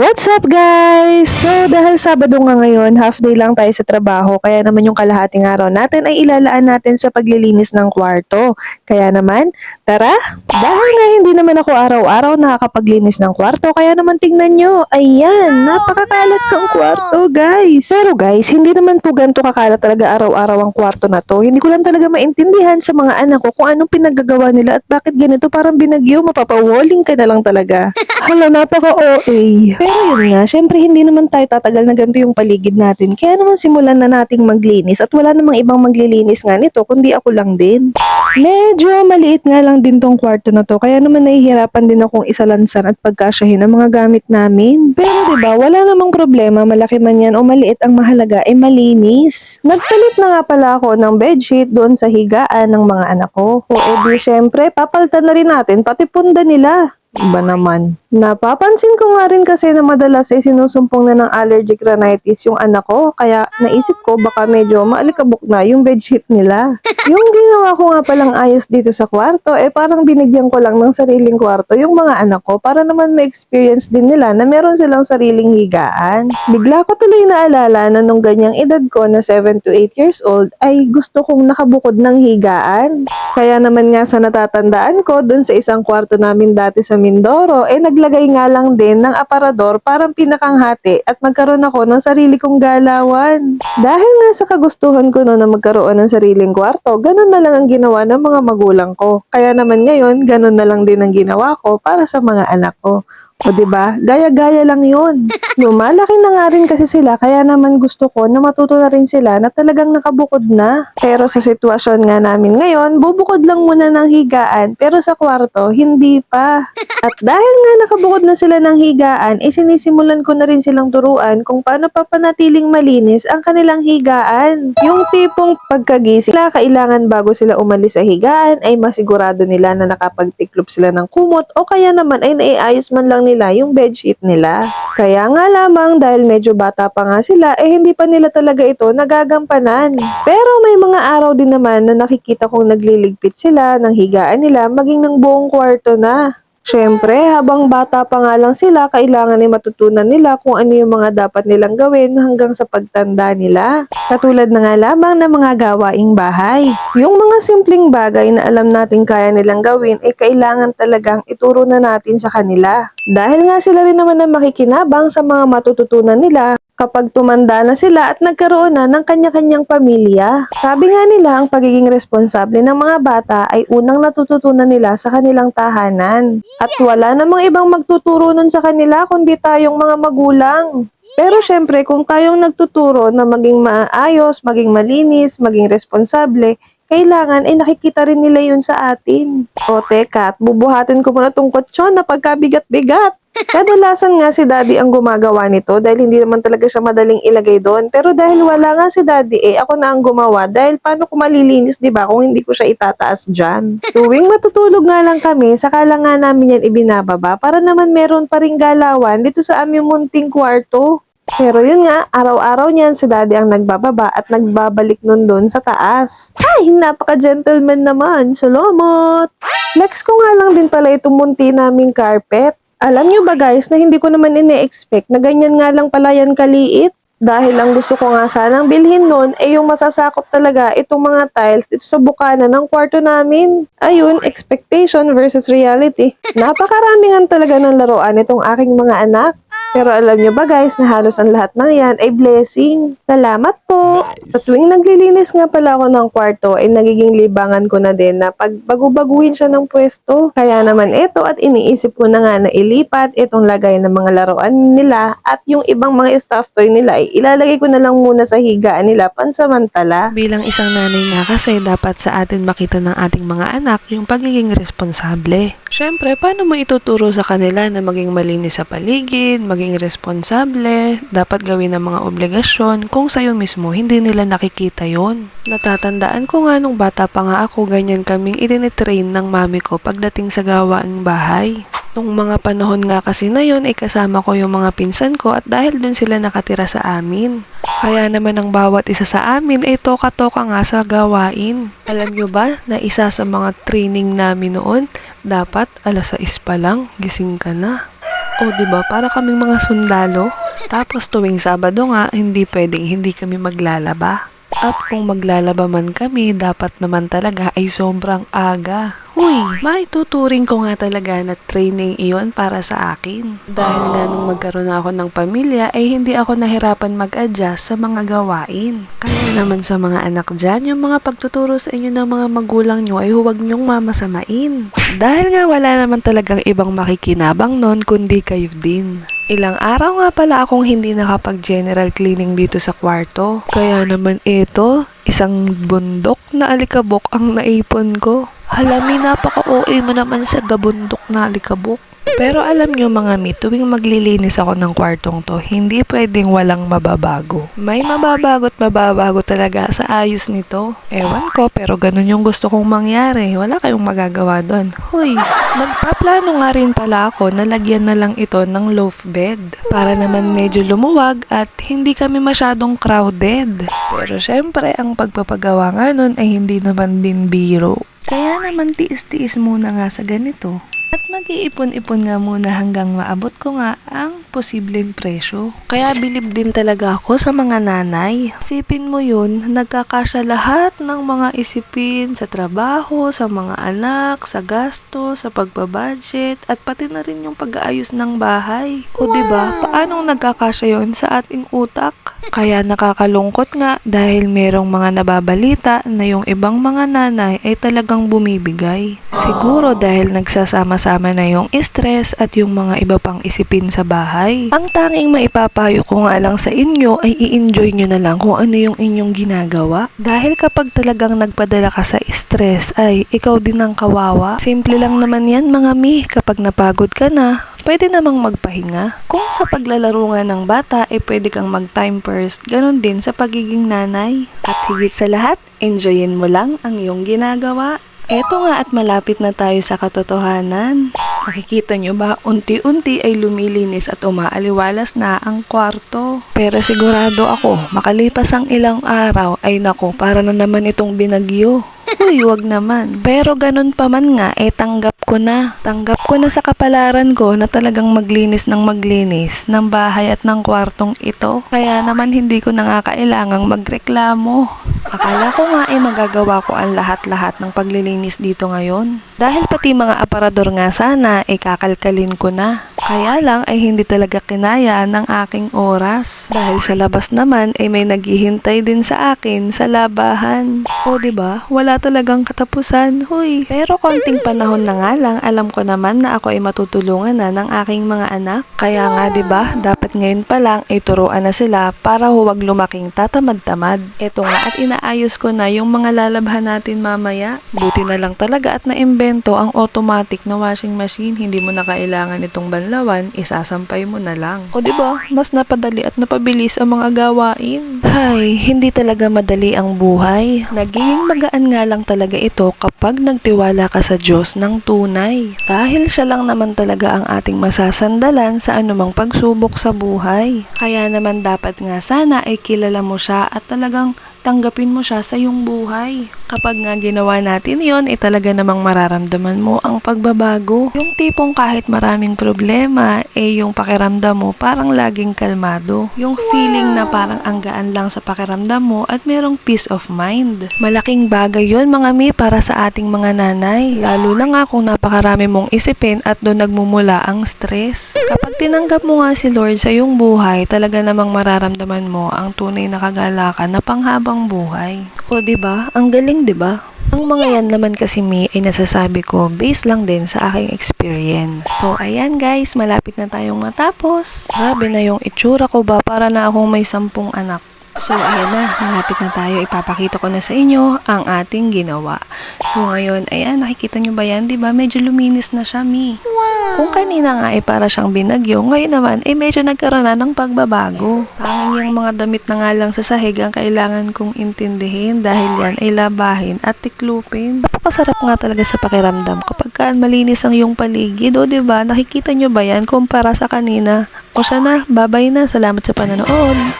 What's up guys? So dahil Sabado nga ngayon, half day lang tayo sa trabaho, kaya naman yung kalahating araw natin ay ilalaan natin sa paglilinis ng kwarto. Kaya naman, tara! Dahil nga hindi naman ako araw-araw nakakapaglinis ng kwarto, kaya naman tingnan nyo, ayan, napakakalat ng kwarto guys. Pero guys, hindi naman po ganito kakalat talaga araw-araw ang kwarto na to. Hindi ko lang talaga maintindihan sa mga anak ko kung anong pinaggagawa nila at bakit ganito parang binagyo, mapapawalling ka na lang talaga. Hala, napaka-OA. Pero yun nga, syempre hindi naman tayo tatagal na ganito yung paligid natin. Kaya naman simulan na nating maglinis at wala namang ibang maglilinis nga nito kundi ako lang din. Medyo maliit nga lang din tong kwarto na to kaya naman nahihirapan din akong isalansan at pagkasyahin ang mga gamit namin. Pero diba, wala namang problema, malaki man yan o maliit, ang mahalaga ay malinis. Nagpalit na nga pala ako ng bedsheet doon sa higaan ng mga anak ko. O edi syempre, papalitan na rin natin pati punda nila. Iba naman. Napapansin ko nga rin kasi na madalas sinusumpong na ng allergic rhinitis yung anak ko, kaya naisip ko baka medyo maalikabok na yung bedsheet nila. Yung ginawa ko nga palang ayos dito sa kwarto, parang binigyan ko lang ng sariling kwarto yung mga anak ko para naman ma-experience din nila na meron silang sariling higaan. Bigla ko tuloy naalala na nung ganyang edad ko na 7 to 8 years old ay gusto kong nakabukod ng higaan. Kaya naman nga sa natatandaan ko, dun sa isang kwarto namin dati sa Mindoro, naglagay nga lang din ng aparador parang pinakanghati at magkaroon ako ng sarili kong galawan. Dahil nga sa kagustuhan ko no na magkaroon ng sariling kwarto, ganun na lang ang ginawa ng mga magulang ko. Kaya naman ngayon, ganun na lang din ang ginawa ko para sa mga anak ko. O diba? Gaya-gaya lang yun. Lumalaki na nga rin kasi sila, kaya naman gusto ko na matuto na rin sila na talagang nakabukod na. Pero sa sitwasyon nga namin ngayon, bubukod lang muna ng higaan, pero sa kwarto, hindi pa. At dahil nga nakabukod na sila ng higaan, sinisimulan ko na rin silang turuan kung paano papanatiling malinis ang kanilang higaan. Yung tipong pagkagising nila, kailangan bago sila umalis sa higaan, ay masigurado nila na nakapagtiklop sila ng kumot o kaya naman ay naiayos man lang nila yung bedsheet nila. Kaya nga lamang dahil medyo bata pa nga sila, hindi pa nila talaga ito nagagampanan. Pero may mga araw din naman na nakikita kong nagliligpit sila ng higaan nila maging ng buong kwarto na. Siyempre, habang bata pa nga lang sila, kailangan ay matutunan nila kung ano yung mga dapat nilang gawin hanggang sa pagtanda nila. Katulad na nga lamang ng mga gawaing bahay. Yung mga simpleng bagay na alam natin kaya nilang gawin, kailangan talagang ituro na natin sa kanila. Dahil nga sila rin naman ang makikinabang sa mga matututunan nila kapag tumanda na sila at nagkaroon na ng kanya-kanyang pamilya. Sabi nga nila, ang pagiging responsable ng mga bata ay unang natututunan nila sa kanilang tahanan. At wala namang ibang magtuturo nun sa kanila kundi tayong mga magulang. Pero syempre, kung tayong nagtuturo na maging maayos, maging malinis, maging responsable, kailangan ay nakikita rin nila yun sa atin. O teka, bubuhatin ko muna tong kutsyon na pagkabigat-bigat. Kadalasan nga si Daddy ang gumagawa nito dahil hindi naman talaga siya madaling ilagay doon. Pero dahil wala nga si Daddy, ako na ang gumawa dahil paano ko malilinis, di ba, kung hindi ko siya itataas dyan. Tuwing matutulog nga lang kami, saka lang nga namin yan ibinababa para naman meron pa ring galawan dito sa aming munting kwarto. Pero yun nga, araw-araw niyan si Daddy ang nagbababa at nagbabalik nun doon sa taas. Ay, napaka-gentleman naman. Salamat! Next ko nga lang din pala itong munti naming carpet. Alam nyo ba guys na hindi ko naman ine-expect na ganyan nga lang pala yan kaliit? Dahil ang gusto ko nga sanang bilhin nun yung masasakop talaga itong mga tiles dito sa bukana ng kwarto namin. Ayun, expectation versus reality. Napakarami nga talaga ng laruan itong aking mga anak. Pero alam nyo ba guys na halos ang lahat ng yan ay blessing. Salamat po! Sa tuwing naglilinis nga pala ako ng kwarto nagiging libangan ko na din na pagbago-baguhin siya ng pwesto. Kaya naman ito at iniisip ko na nga na ilipat itong lagay ng mga laruan nila at yung ibang mga stuffed toy nila ilalagay ko na lang muna sa higaan nila pansamantala. Bilang isang nanay nga kasi dapat sa atin makita ng ating mga anak yung pagiging responsable. Siyempre, paano mo ituturo sa kanila na maging malinis sa paligid, maging responsable, dapat gawin ng mga obligasyon kung sa'yo mismo hindi nila nakikita yon. Natatandaan ko nga nung bata pa nga ako, ganyan kaming itinitrain ng mami ko pagdating sa gawaing bahay. Nung mga panahon nga kasi na yun, kasama ko yung mga pinsan ko at dahil dun sila nakatira sa amin. Kaya naman ang bawat isa sa amin toka-toka nga sa gawain. Alam nyo ba na isa sa mga training namin noon, dapat 6:00 pa lang, gising ka na. O, diba? Para kaming mga sundalo. Tapos tuwing Sabado nga, hindi pwedeng hindi kami maglalaba. At kung maglalaba man kami, dapat naman talaga ay sobrang aga. Uy, maituturing ko nga talaga na training iyon para sa akin. Dahil nga nung magkaroon ako ng pamilya, ay hindi ako nahirapan mag-adjust sa mga gawain. Kaya naman sa mga anak dyan, yung mga pagtuturo sa inyo ng mga magulang nyo ay huwag nyong mamasamain. Dahil nga wala naman talagang ibang makikinabang nun kundi kayo din. Ilang araw nga pala akong hindi nakapag-general cleaning dito sa kwarto. Kaya naman ito, isang bundok na alikabok ang naipon ko. Halami, napaka-OA mo naman sa gabundok na alikabok. Pero alam nyo mga mi, tuwing maglilinis ako ng kwartong to, hindi pwedeng walang mababago. May mababago't mababago talaga sa ayos nito. Ewan ko, pero ganun yung gusto kong mangyari. Wala kayong magagawa doon. Hoy, nagpaplano nga rin pala ako na lagyan na lang ito ng loaf bed. Para naman medyo lumuwag at hindi kami masyadong crowded. Pero syempre, ang pagpapagawa nga nun ay hindi naman din biro. Kaya naman tiis-tiis muna nga sa ganito. At mag-iipon-ipon nga muna hanggang maabot ko nga ang posibleng presyo. Kaya bilib din talaga ako sa mga nanay. Isipin mo yun, nagkakasya lahat ng mga isipin sa trabaho, sa mga anak, sa gasto, sa pagbabudget, at pati na rin yung pag-aayos ng bahay. O diba, paanong nagkakasya yun sa ating utak? Kaya nakakalungkot nga dahil merong mga nababalita na yung ibang mga nanay ay talagang bumibigay. Siguro dahil nagsasama-sama na yung stress at yung mga iba pang isipin sa bahay. Ang tanging maipapayo ko nga lang sa inyo ay i-enjoy nyo na lang kung ano yung inyong ginagawa. Dahil kapag talagang nagpadala ka sa stress ay ikaw din ang kawawa. Simple lang naman yan mga mi, kapag napagod ka na, pwede namang magpahinga. Kung sa paglalaro nga ng bata, pwede kang mag-time first. Ganon din sa pagiging nanay. At higit sa lahat, enjoyin mo lang ang iyong ginagawa. Eto nga at malapit na tayo sa katotohanan. Nakikita nyo ba, unti-unti ay lumilinis at umaaliwalas na ang kwarto. Pero sigurado ako, makalipas ang ilang araw, ay nako, para na naman itong binagyo. Uy, wag naman. Pero ganun pa man nga, tanggap ko na. Tanggap ko na sa kapalaran ko na talagang maglinis ng bahay at ng kwartong ito. Kaya naman hindi ko na nga kailangang magreklamo. Akala ko nga magagawa ko ang lahat-lahat ng paglilinis dito ngayon. Dahil pati mga aparador nga sana kakalkalin ko na. Kaya lang ay hindi talaga kinaya ng aking oras. Dahil sa labas naman may naghihintay din sa akin sa labahan. O diba, wala talagang katapusan. Huy. Pero konting panahon na nga lang, alam ko naman na ako ay matutulungan na ng aking mga anak. Kaya nga diba, dapat ngayon pa lang turuan na sila para huwag lumaking tatamad-tamad. Eto nga at inaayos ko na yung mga lalabhan natin mamaya. Buti na lang talaga at naimbento ang automatic na washing machine. Hindi mo na kailangan itong banlawan, isasampay mo na lang. O diba, mas napadali at napabilis ang mga gawain. Hay, hindi talaga madali ang buhay. Nagiging magaan nga lang talaga ito kapag nagtiwala ka sa Diyos ng tunay. Dahil siya lang naman talaga ang ating masasandalan sa anumang pagsubok sa buhay. Kaya naman dapat nga sana kilala mo siya at talagang tanggapin mo siya sa iyong buhay. Kapag nga ginawa natin yon, talaga namang mararamdaman mo ang pagbabago. Yung tipong kahit maraming problema, yung pakiramdam mo parang laging kalmado. Yung feeling na parang ang gaan lang sa pakiramdam mo at merong peace of mind. Malaking bagay yon mga mi para sa ating mga nanay. Lalo na nga kung napakarami mong isipin at doon nagmumula ang stress. Kapag tinanggap mo nga si Lord sa iyong buhay, talaga namang mararamdaman mo ang tunay na kagalakan na panghabang buhay. O diba? Ang galing diba? Ang mga yan naman kasi mi ay nasasabi ko based lang din sa aking experience. So ayan guys, malapit na tayong matapos. Grabe na yung itsura ko ba, para na akong may 10 anak. So ayan na, malapit na tayo. Ipapakita ko na sa inyo ang ating ginawa. So ngayon, ayan, nakikita nyo ba yan? Diba? Medyo luminis na siya mi. Kung kanina nga para siyang binagyo, ngayon naman medyo nagkaroon na ng pagbabago. Tanging yung mga damit na nga lang sa sahig ang kailangan kong intindihin dahil yan ay labahin at tiklupin. Napakasarap nga talaga sa pakiramdam kapag malinis ang iyong paligid. O diba, nakikita nyo ba yan kumpara sa kanina? O siya na, bye-bye na. Salamat sa panonood.